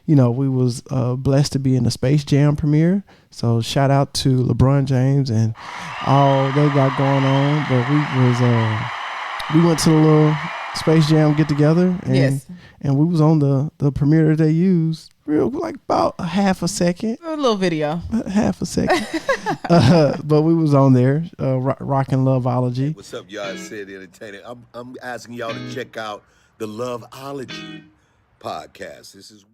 we was blessed to be in the Space Jam premiere. So shout out to LeBron James and all they got going on. But we went to the little Space Jam get together, and we was on the premiere that they used. Like about a half a second. A little video. Half a second. But we was on there, rocking Loveology. What's up, y'all? Said Entertainment. I'm asking y'all to check out the Loveology podcast. This is...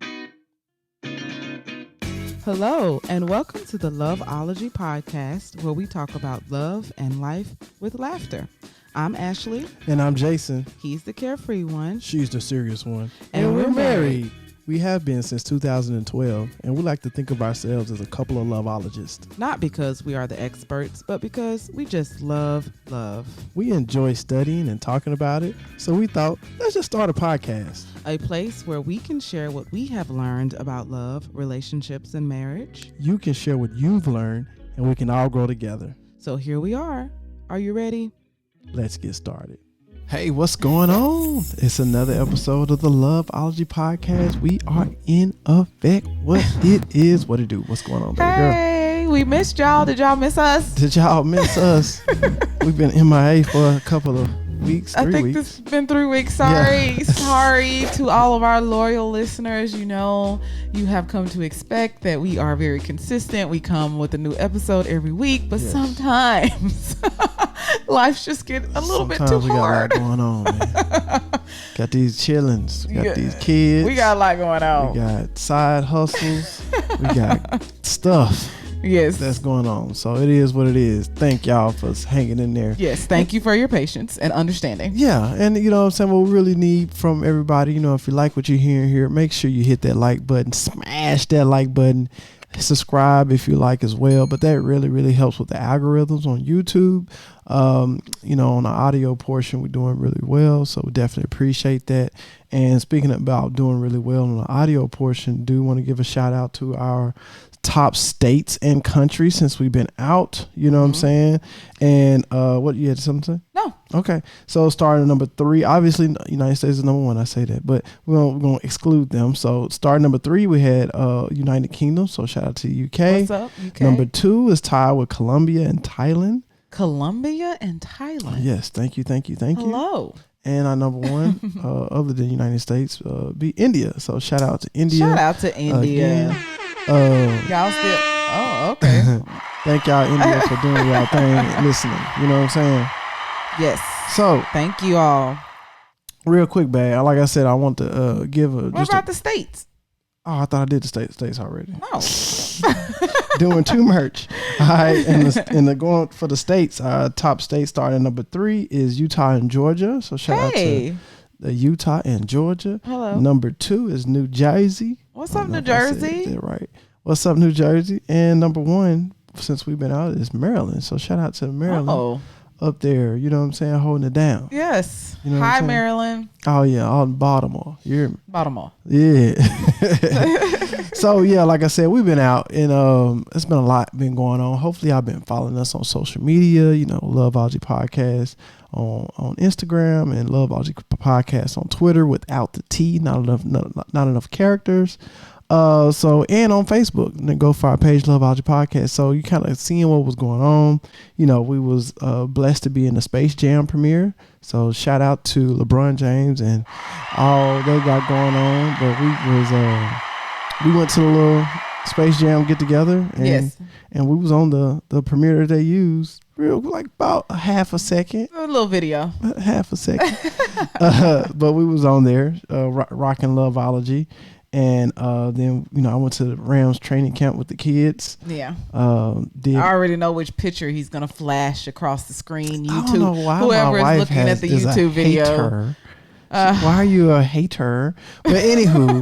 Hello, and welcome to the Loveology podcast, where we talk about love and life with laughter. I'm Ashley. And I'm Jason. He's the carefree one. She's the serious one. And we're married. We have been since 2012, and we like to think of ourselves as a couple of loveologists. Not because we are the experts, but because we just love love. We enjoy studying and talking about it, so we thought, let's just start a podcast. A place where we can share what we have learned about love, relationships, and marriage. You can share what you've learned, and we can all grow together. So here we are. Are you ready? Let's get started. Hey, what's going on? It's another episode of the Loveology podcast. We are in effect. What it is, what it do. What's going on, baby girl? Hey, we missed y'all. Did y'all miss us? Did y'all miss us? We've been MIA for a couple of weeks, 3 weeks. I think this has been 3 weeks. Sorry. Sorry to all of our loyal listeners. You know, you have come to expect that we are very consistent. We come with a new episode every week, but sometimes life's just get a little bit too hard. We got a lot going on, man. Got these chillings. We got these kids. We got a lot going on. We got side hustles. We got stuff. Yes. That's going on. So it is what it is. Thank y'all for hanging in there. Yes. Thank you for your patience and understanding. Yeah. And you know what I'm saying? What we really need from everybody, if you like what you're hearing here, make sure you hit that like button, smash that like button, subscribe if you like as well. But that really, really helps with the algorithms on YouTube. On the audio portion, we're doing really well. So we definitely appreciate that. And speaking about doing really well on the audio portion, do want to give a shout out to our top states and countries since we've been out, what I'm saying? And what, you had something to say? No. Okay. So starting number 3, obviously United States is number 1, I say that, but we're going to exclude them. So starting number 3, we had United Kingdom. So shout out to UK. What's up, UK? Number 2 is tied with Colombia and Thailand. Colombia and Thailand. Yes. Thank you. Hello. And our number 1, other than United States, be India. So shout out to India. Shout out to India. Y'all still. Oh, okay. Thank y'all, India, for doing y'all thing and listening. You know what I'm saying? Yes. So thank you all. Real quick, babe. Like I said, I want to give a. What about the states? Oh, I thought I did the states already. No. Doing 2 merch. All right, and the going for the states. Top state starting number 3 is Utah and Georgia. So shout out to the Utah and Georgia. Hello. Number 2 is New Jersey. What's up, New Jersey? Right. What's up, New Jersey? And number 1, since we've been out, is Maryland. So shout out to Maryland up there. You know what I'm saying? Holding it down. Yes. You know Hi, Maryland. Oh yeah, all in Baltimore. You hear me? Baltimore. Yeah. So yeah, like I said, we've been out and it's been a lot been going on. Hopefully y'all been following us on social media, Loveology Podcast on Instagram and Loveology Podcast on Twitter without the T, not enough characters. So and on Facebook, and then go for our page Loveology Podcast. So you kind of seeing what was going on. We was blessed to be in the Space Jam premiere. So shout out to LeBron James and all they got going on. But we went to the little Space Jam get together, and we was on the premiere that they used. Like about a half a second. A little video. Half a second. But we was on there rocking Loveology. And then, I went to the Rams training camp with the kids. Yeah. I already know which picture he's going to flash across the screen. YouTube. I don't know why whoever is looking at the YouTube video. Why are you a hater? But anywho,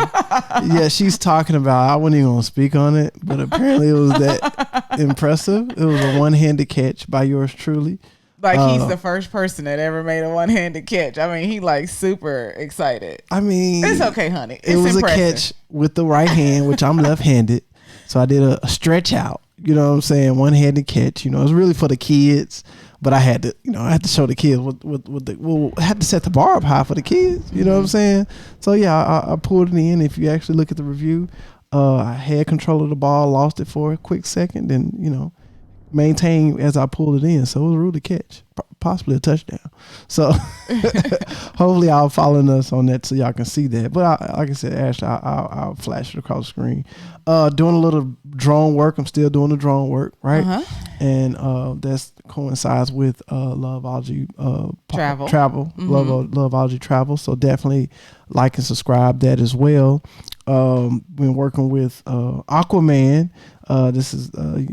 yeah, she's talking about, I wasn't even going to speak on it, but apparently it was that impressive. It was a one-handed catch by yours truly. Like he's the first person that ever made a one-handed catch. I mean, he super excited. I mean, it's okay, honey. It was impressive. A catch with the right hand, which I'm left-handed. So I did a stretch out, you know what I'm saying? One-handed catch, it's really for the kids. but I had to, I had to show the kids I had to set the bar up high for the kids. You know what I'm saying? So yeah, I pulled it in. If you actually look at the review, I had control of the ball, lost it for a quick second, and maintained as I pulled it in. So it was a ruled catch, possibly a touchdown. So hopefully I'll follow us on that so y'all can see that. But like I said, Ashley, I'll flash it across the screen. Doing a little drone work. I'm still doing the drone work, right? Uh-huh. And that's coincides with Loveology Travel. Loveology Travel. So definitely like and subscribe that as well. Been working with Aquaman. This is a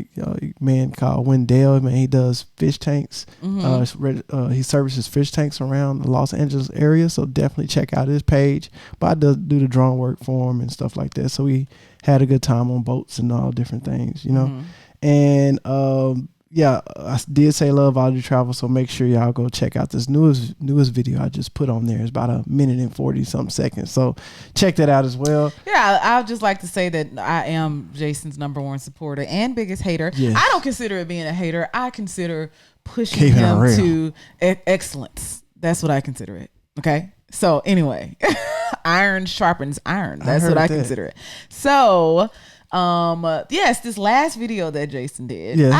man called Wendell. Man, he does fish tanks. He services fish tanks around the Los Angeles area. So definitely check out his page. But I do the drone work for him and stuff like that. So we had a good time on boats and all different things, And I did say Loveology Travel, so make sure y'all go check out this newest video I just put on there. It's about 1:40 seconds. So check that out as well. Yeah, I would just like to say that I am Jason's #1 supporter and biggest hater. Yes. I don't consider it being a hater. I consider pushing him to excellence. That's what I consider it. Okay. So anyway, iron sharpens iron. That's what I consider it. So yes, this last video that Jason did, yes. I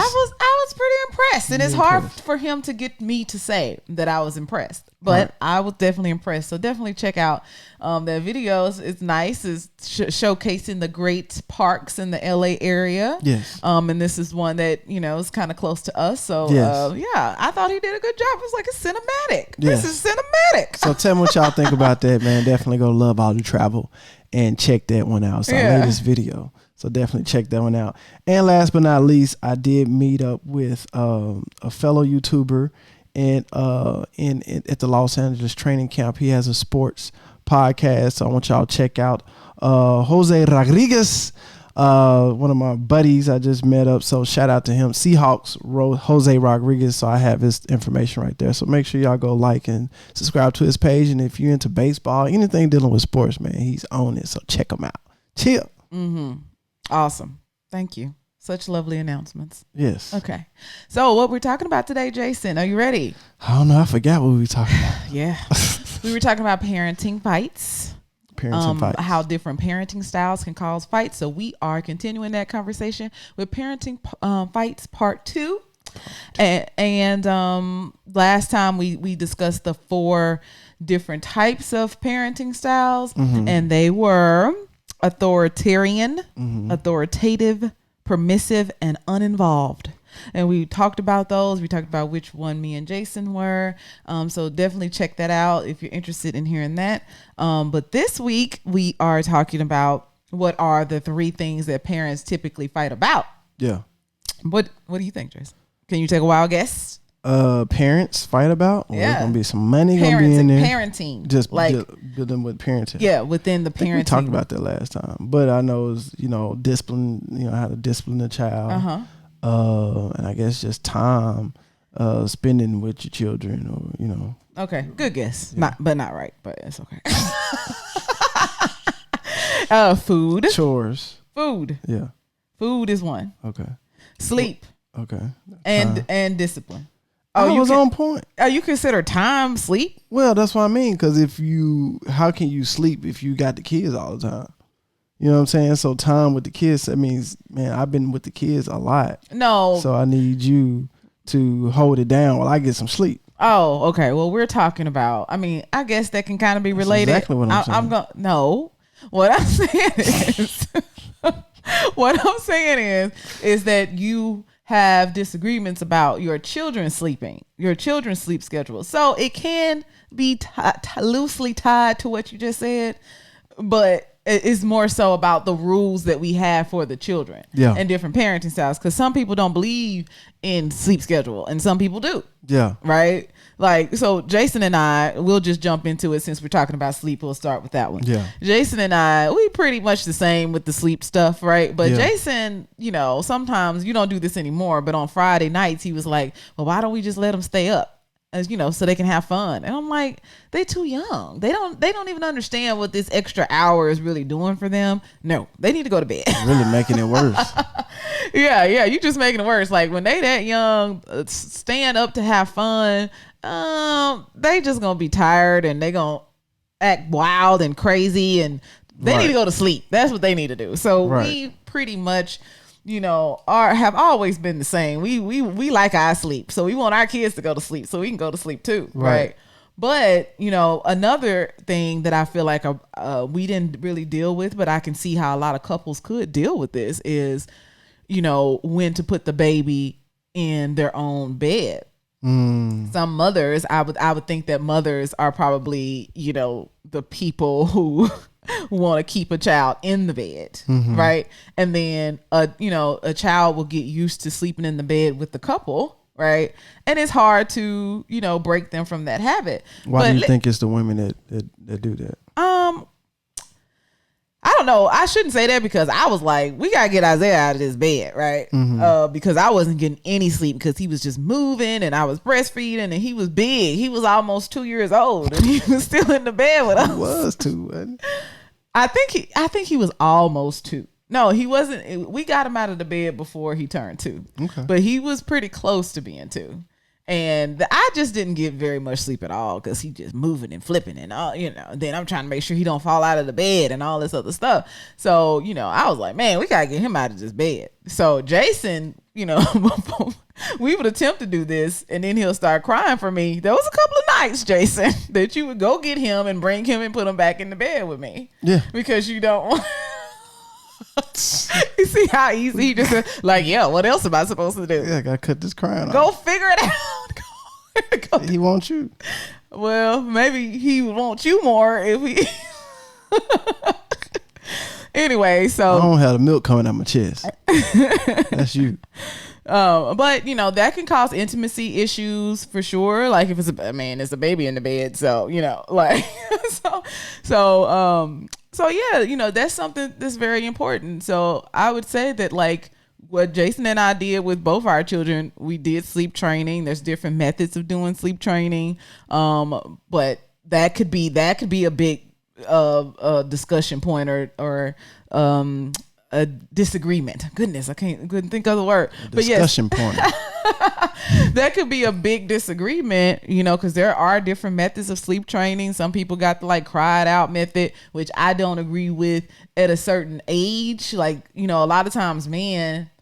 was pretty impressed, and it's hard for him to get me to say that I was impressed, but I was definitely impressed. So definitely check out that video. It's nice. It's showcasing the great parks in the LA area. Yes. And this is one that is kind of close to us. So yeah, I thought he did a good job. It was like a cinematic. Yes. This is cinematic. So tell me what y'all think about that, man. Definitely go to Loveology Travel and check that one out. It's our latest video. So definitely check that one out. And last but not least, I did meet up with a fellow YouTuber in at the Los Angeles training camp. He has a sports podcast. So I want y'all to check out Jose Rodriguez, one of my buddies I just met up. So shout out to him. Seahawks Jose Rodriguez. So I have his information right there. So make sure y'all go like and subscribe to his page. And if you're into baseball, anything dealing with sports, man, he's on it. So check him out. Chill. Awesome. Thank you. Such lovely announcements. Yes. Okay. So what we're talking about today, Jason, are you ready? I don't know. I forgot what we were talking about. Yeah. We were talking about parenting fights. How different parenting styles can cause fights. So we are continuing that conversation with parenting fights part 2. And last time we discussed the 4 different types of parenting styles, and they were authoritarian, authoritative, permissive, and uninvolved. And we talked about those. We talked about which one me and Jason were. So definitely check that out if you're interested in hearing that. But this week we are talking about what are the 3 things that parents typically fight about. Yeah. What do you think, Jason? Can you take a wild guess? Parents fight about? Or there's gonna be some money parenting, gonna be in there. Parenting. Just dealing with parenting. Yeah, within the parenting. We talked about that last time. But I know it's, discipline, how to discipline a child. And I guess just time spending with your children or, Okay, good guess. Yeah. Not right, but it's okay. Food. Chores. Food. Yeah. Food is one. Okay. Sleep. Okay. And discipline. Oh, you was on point. You consider time sleep? Well, that's what I mean. Because how can you sleep if you got the kids all the time? You know what I'm saying? So time with the kids, that means, man, I've been with the kids a lot. No. So I need you to hold it down while I get some sleep. Oh, okay. Well, we're talking about, I guess that can kind of be related. That's exactly what I'm saying. No. What I'm saying is, is that you have disagreements about your children's sleep schedule. So it can be loosely tied to what you just said, but it's more so about the rules that we have for the children and different parenting styles. Because some people don't believe in sleep schedule and some people do. Yeah. Right? So Jason and I, we'll just jump into it since we're talking about sleep. We'll start with that one. Yeah. Jason and I, we pretty much the same with the sleep stuff, right? But Jason, sometimes you don't do this anymore, but on Friday nights, he was like, well, why don't we just let him stay up? as so they can have fun. And I'm like, they too young. They don't even understand what this extra hour is really doing for them. No, they need to go to bed. Really making it worse. Yeah, you just making it worse. Like when they that young, staying up to have fun, they just gonna be tired and they gonna act wild and crazy, and they need to go to sleep. That's what they need to do. So we pretty much have always been the same. We like our sleep, so we want our kids to go to sleep so we can go to sleep too, right? But another thing that I feel like we didn't really deal with, but I can see how a lot of couples could deal with this is when to put the baby in their own bed. Some mothers, I would think that mothers are probably the people who want to keep a child in the bed, right? And then a child will get used to sleeping in the bed with the couple, right? And it's hard to break them from that habit. Why do you think it's the women that do that? I don't know. I shouldn't say that because I was like, we gotta get Isaiah out of this bed, right? Because I wasn't getting any sleep because he was just moving and I was breastfeeding and he was big. He was almost 2 years old and he was still in the bed with us. He was 2, wasn't he? I think he was almost 2. No, he wasn't. We got him out of the bed before he turned 2. Okay. But he was pretty close to being 2. And I just didn't get very much sleep at all because he just moving and flipping and all, then I'm trying to make sure he don't fall out of the bed and all this other stuff. So, I was like, man, we got to get him out of this bed. So Jason, we would attempt to do this and then he'll start crying for me. There was a couple of nights, Jason, that you would go get him and bring him and put him back in the bed with me. Yeah. Because you don't want... You see how easy he just said, like, yeah, what else am I supposed to do? Yeah, I gotta cut this crying off. Go figure it out. He wants you. Well, maybe he would want you more if he... Anyway, so... I don't have the milk coming out my chest. That's you. But that can cause intimacy issues for sure. Like if it's a baby in the bed. So, like, so yeah, that's something that's very important. So I would say that like what Jason and I did with both our children, we did sleep training. There's different methods of doing sleep training. But that could be a big discussion point or a disagreement. Goodness, I couldn't think of the word. Discussion point. That could be a big disagreement, because there are different methods of sleep training. Some people got the like cry it out method, which I don't agree with at a certain age. Like, a lot of times,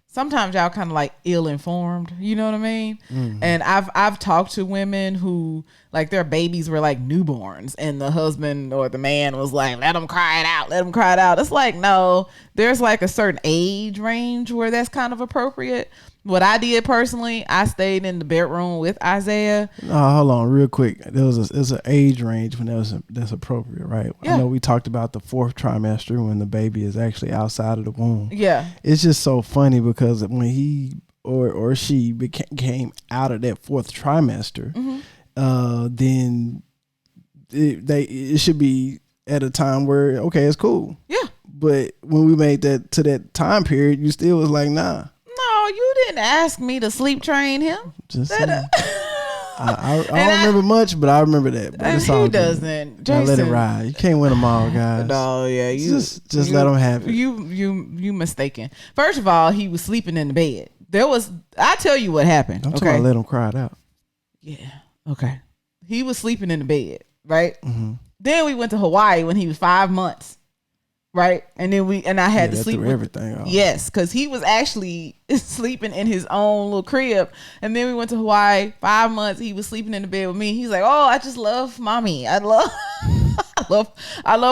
sometimes y'all kind of like ill-informed, you know what I mean? Mm-hmm. And I've talked to women who like their babies were like newborns and the husband or the man was like, let them cry it out. It's like, no, there's like a certain age range where that's kind of appropriate. What I did personally, I stayed in the bedroom with Isaiah. Hold on real quick. There's an age range when that's appropriate, right? Yeah. I know we talked about the 4th trimester when the baby is actually outside of the womb. Yeah. It's just so funny because when he or she came out of that 4th trimester, then it should be at a time where, okay, it's cool. Yeah. But when we made that to that time period, you still was like, nah. No, you didn't ask me to sleep train him. Just saying. I don't remember much, but I remember that. But it's all he doesn't. Jason, let it ride. You can't win them all, guys. No, yeah, just let them have it. You mistaken. First of all, he was sleeping in the bed. I tell you what happened. I'm talking about let him cry it out. Yeah. Okay. He was sleeping in the bed, right? Mm-hmm. Then we went to Hawaii when he was 5 months. Right. And then I had to sleep with everything off. Yes, because he was actually sleeping in his own little crib. And then we went to Hawaii 5 months. He was sleeping in the bed with me. He's like, oh, I just love mommy. I love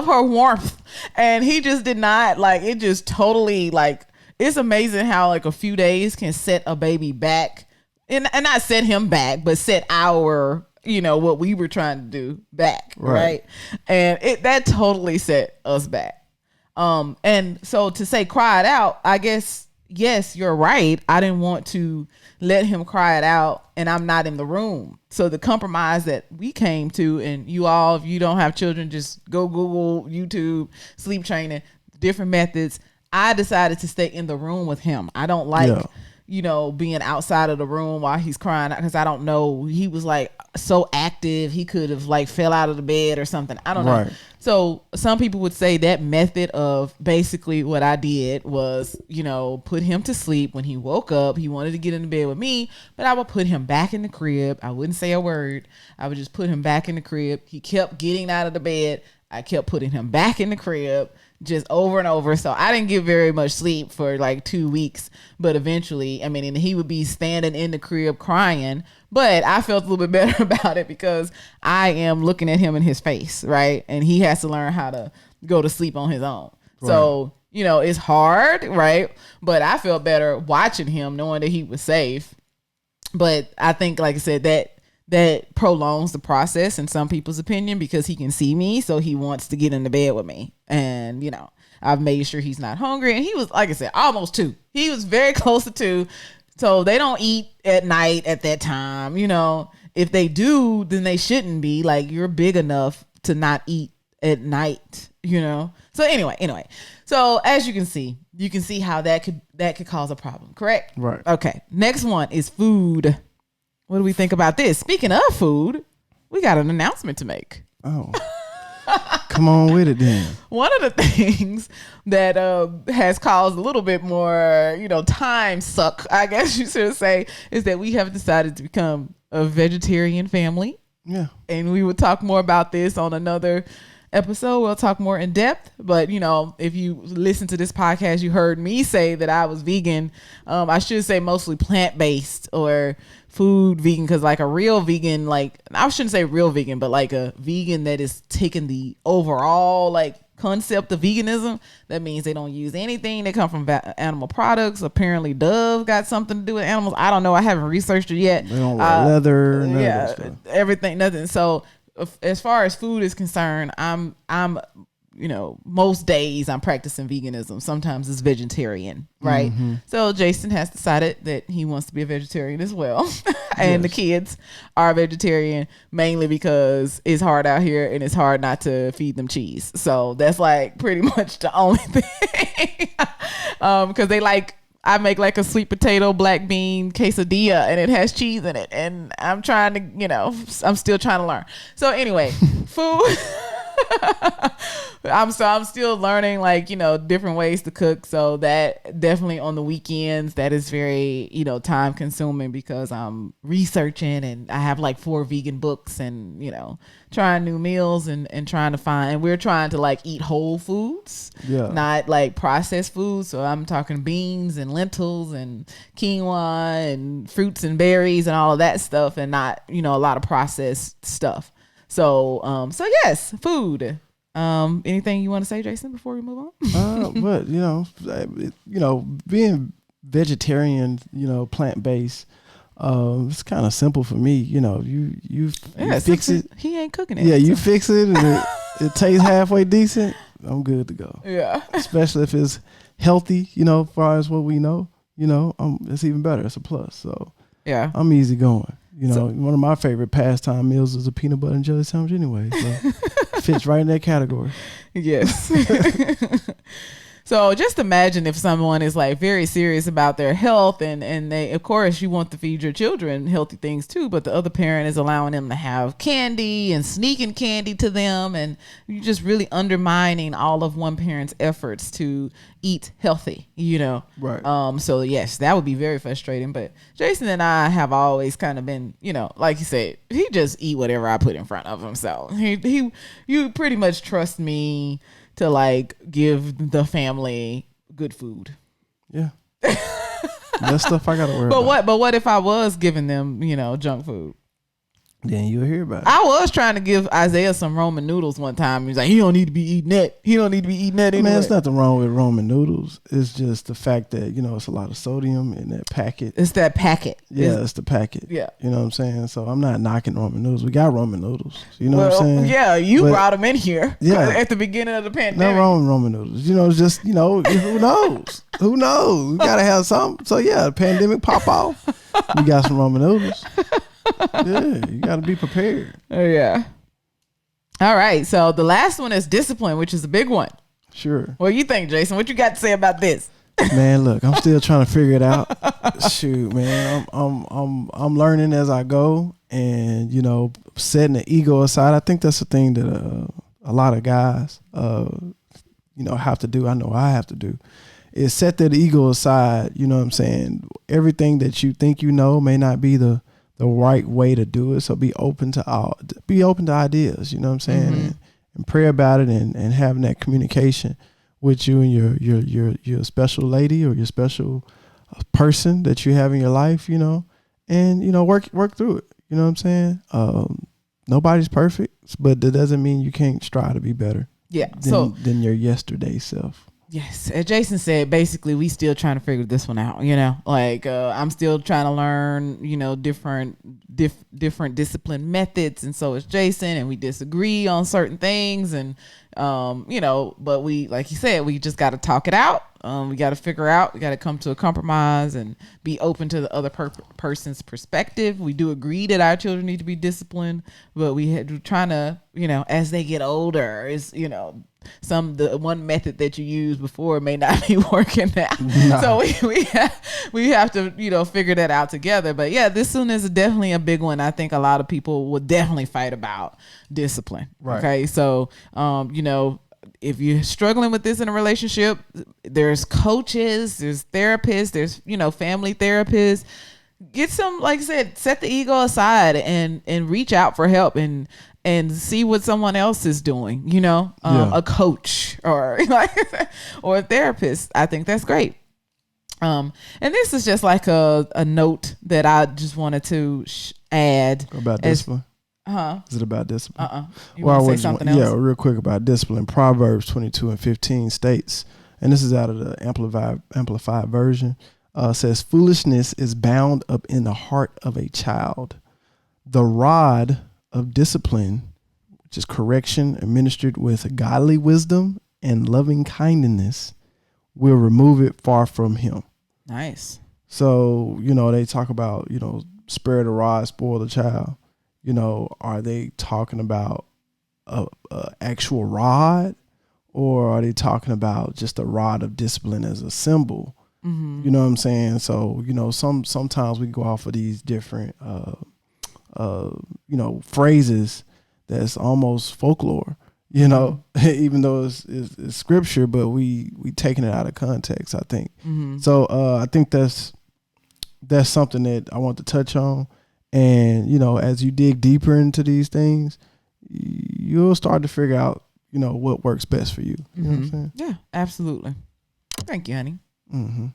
her warmth. And he just did not like it. Just totally like it's amazing how like a few days can set a baby back and not set him back, but set our what we were trying to do back. Right. And that totally set us back. And so to say cry it out, I guess, yes, you're right. I didn't want to let him cry it out and I'm not in the room. So the compromise that we came to, and you all, if you don't have children, just go Google, YouTube, sleep training, different methods. I decided to stay in the room with him. I don't like being outside of the room while he's crying, because I don't know, he was like so active, he could have like fell out of the bed or something. I don't know. Right. So some people would say that method of basically what I did was, put him to sleep. When he woke up, he wanted to get in the bed with me, but I would put him back in the crib. I wouldn't say a word. I would just put him back in the crib. He kept getting out of the bed. I kept putting him back in the crib, just over and over. So I didn't get very much sleep for like 2 weeks, but eventually, and he would be standing in the crib crying, but I felt a little bit better about it because I am looking at him in his face, right? And he has to learn how to go to sleep on his own. Right. So, it's hard, right? But I felt better watching him, knowing that he was safe. But I think, like I said, that prolongs the process in some people's opinion because he can see me, so he wants to get in the bed with me. And, I've made sure he's not hungry. And he was, like I said, almost 2. He was very close to 2. So they don't eat at night at that time. If they do, then they shouldn't be. Like, you're big enough to not eat at night, So anyway. So as you can see how that could cause a problem, correct? Right. Okay. Next one is food. What do we think about this? Speaking of food, we got an announcement to make. Oh, come on with it then. One of the things that has caused a little bit more, time suck, I guess you should say, is that we have decided to become a vegetarian family. Yeah. And we will talk more about this on another episode. We'll talk more in depth. But, if you listen to this podcast, you heard me say that I was vegan. I should say mostly plant-based or food vegan, because like a real vegan, like I shouldn't say real vegan, but like a vegan that is taking the overall like concept of veganism. That means they don't use anything that come from animal products. Apparently Dove got something to do with animals. I don't know. I haven't researched it yet. They don't wear leather. None of that stuff. Everything, nothing. So as far as food is concerned, I'm most days I'm practicing veganism. Sometimes it's vegetarian, right? Mm-hmm. So Jason has decided that he wants to be a vegetarian as well. And the kids are vegetarian mainly because it's hard out here and it's hard not to feed them cheese. So that's like pretty much the only thing. Because I make like a sweet potato, black bean quesadilla and it has cheese in it. And I'm trying to, I'm still trying to learn. So anyway, food. I'm still learning different ways to cook. So that definitely on the weekends, that is very, time consuming because I'm researching and I have like 4 vegan books and, trying new meals and trying to find, and we're trying to eat whole foods, not like processed foods. So I'm talking beans and lentils and quinoa and fruits and berries and all of that stuff and not, a lot of processed stuff. So yes, food. Anything you want to say, Jason, before we move on? But being vegetarian, plant-based, it's kind of simple for me. You fix it. He ain't cooking it. Yeah, you fix it and it tastes halfway decent. I'm good to go. Yeah. Especially if it's healthy, as far as what we know, it's even better. It's a plus. So yeah, I'm easy going. One of my favorite pastime meals is a peanut butter and jelly sandwich anyway. So fits right in that category. Yes. So just imagine if someone is very serious about their health and they, of course, you want to feed your children healthy things too, but the other parent is allowing them to have candy and sneaking candy to them. And you're just really undermining all of one parent's efforts to eat healthy, Right. So yes, that would be very frustrating. But Jason and I have always kind of been, like you said, he just eat whatever I put in front of him. So you pretty much trust me to give the family good food. Yeah. That stuff I gotta worry about. But what if I was giving them, junk food? Then you'll hear about it. I was trying to give Isaiah some ramen noodles one time. He's like, he don't need to be eating that. He don't need to be eating that anyway. Man, there's nothing wrong with ramen noodles. It's just the fact that, it's a lot of sodium in that packet. It's that packet. Yeah, it's the packet. Yeah. You know what I'm saying? So I'm not knocking ramen noodles. We got ramen noodles. You know what I'm saying? Yeah, brought them in here at the beginning of the pandemic. No wrong with ramen noodles. It's just, who knows? Who knows? We got to have something. So yeah, the pandemic pop off. We got some ramen noodles. Yeah, you got to be prepared. Oh, yeah. All right. So the last one is discipline, which is a big one. Sure. What do you think, Jason? What you got to say about this? Man, look, I'm still trying to figure it out. Shoot, man, I'm learning as I go, and setting the ego aside. I think that's the thing that a lot of guys, have to do. I know I have to do, is set that ego aside. You know what I'm saying? Everything that you think may not be the right way to do it. So be open to ideas. You know what I'm saying? And pray about it, and having that communication with you and your special lady or your special person that you have in your life, and work through it. You know what I'm saying? Nobody's perfect, but that doesn't mean you can't strive to be better. Yeah. Than your yesterday self. Yes. As Jason said, basically we still trying to figure this one out, I'm still trying to learn, different discipline methods. And so is Jason, and we disagree on certain things, and, but we, like you said, we just got to talk it out. We got to figure out, we got to come to a compromise and be open to the other person's perspective. We do agree that our children need to be disciplined, but we're trying to, as they get older, is, the one method that you used before may not be working now. Nah. So we have to, figure that out together. But yeah, this one is definitely a big one. I think a lot of people will definitely fight about discipline. Right. Okay. So, if you're struggling with this in a relationship, there's coaches, there's therapists, there's, family therapists. Get some, like I said, set the ego aside and reach out for help and see what someone else is doing, a coach or or a therapist. I think that's great. And this is just like a note that I just wanted to add about discipline. Is it about discipline? You want to say something else? Yeah, real quick about discipline. Proverbs 22:15 states, and this is out of the amplified version, says, "Foolishness is bound up in the heart of a child. The rod of discipline, which is correction administered with godly wisdom and loving kindness, will remove it far from him." Nice. So, they talk about, spare the rod, spoil the child. Are they talking about a actual rod, or are they talking about just a rod of discipline as a symbol? Mm-hmm. You know what I'm saying? So, sometimes we go off of these different, phrases that's almost folklore, even though it's scripture, but we taking it out of context, I think. Mm-hmm. So I think that's something that I want to touch on. And, as you dig deeper into these things, you'll start to figure out, what works best for you. You know what I'm saying? Yeah, absolutely. Thank you, honey. Mm-hmm.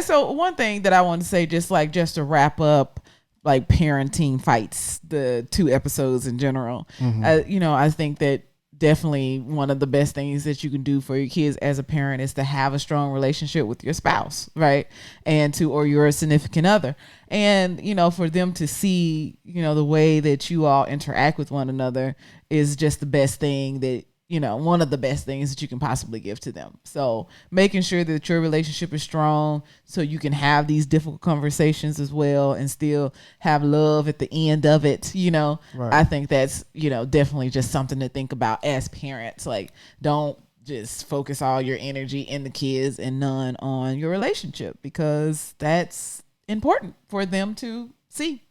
So one thing that I want to say, just to wrap up, like parenting fights, the 2 episodes in general, I think that definitely one of the best things that you can do for your kids as a parent is to have a strong relationship with your spouse, right? Or your significant other. And, for them to see, the way that you all interact with one another is just the best thing that, one of the best things that you can possibly give to them. So making sure that your relationship is strong so you can have these difficult conversations as well and still have love at the end of it, Right. I think that's, definitely just something to think about as parents. Like, don't just focus all your energy in the kids and none on your relationship, because that's important for them to see.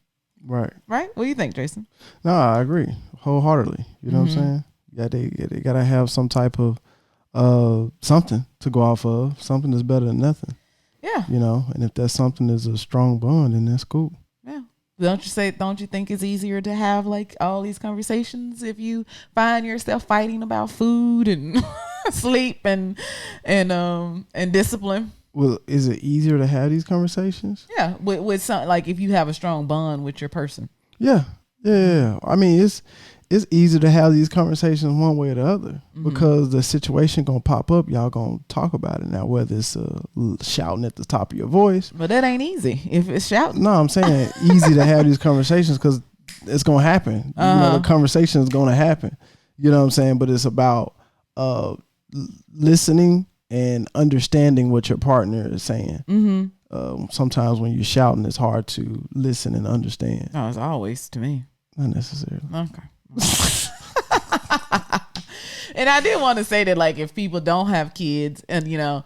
Right. Right? What do you think, Jason? No, I agree wholeheartedly. You know what I'm saying? Yeah, they gotta have some type of something to go off of. Something that's better than nothing. Yeah. And if that something is a strong bond, then that's cool. Yeah. Don't you think it's easier to have like all these conversations if you find yourself fighting about food and sleep and discipline? Well, is it easier to have these conversations? Yeah, with some, like if you have a strong bond with your person. Yeah. I mean, it's easy to have these conversations one way or the other, because the situation gonna pop up. Y'all gonna talk about it now, whether it's shouting at the top of your voice. But that ain't easy if it's shouting. No, I'm saying easy to have these conversations because it's gonna happen. The conversation is gonna happen. You know what I'm saying? But it's about listening and understanding what your partner is saying. Sometimes when you're shouting, it's hard to listen and understand. No, it's always to me. Not necessarily. Okay. And I did want to say that, like, if people don't have kids, and you know,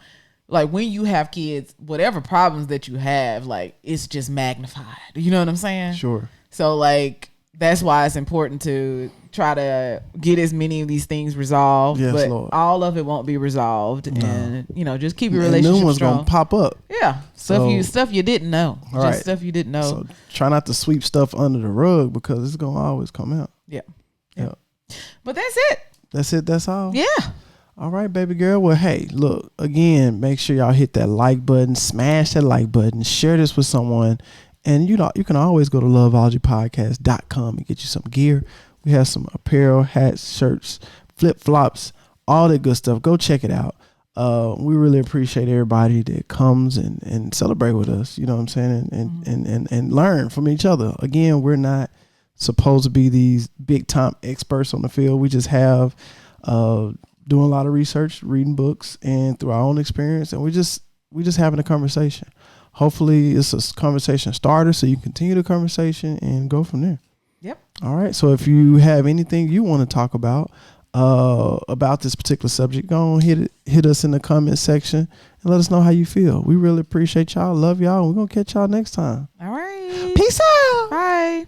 like when you have kids, whatever problems that you have, like it's just magnified. You know what I'm saying? Sure. So like that's why it's important to try to get as many of these things resolved. Yes, but Lord. all of it won't be resolved, No. and you know, just keep your And relationship new one's strong. gonna pop up. Yeah, stuff you didn't know. All Just right. stuff you didn't know. So try not to sweep stuff under the rug because it's gonna always come out. Yeah. But that's it. That's all. Yeah. All right, baby girl. Well, hey, look, again, make sure y'all hit that like button, smash that like button, share this with someone. And you know, you can always go to loveologypodcast.com and get you some gear. We have some apparel, hats, shirts, flip-flops, all that good stuff. Go check it out. We really appreciate everybody that comes and celebrate with us, you know what I'm saying? And learn from each other. Again, we're not supposed to be these big time experts on the field. We just have doing a lot of research, reading books, and through our own experience, and we just having a conversation. Hopefully it's a conversation starter so you continue the conversation and go from there. Yep. All right. So if you have anything you want to talk about this particular subject, go on, hit us in the comment section and let us know how you feel. We really appreciate y'all. Love y'all. And we're going to catch y'all next time. All right. Peace out. Bye.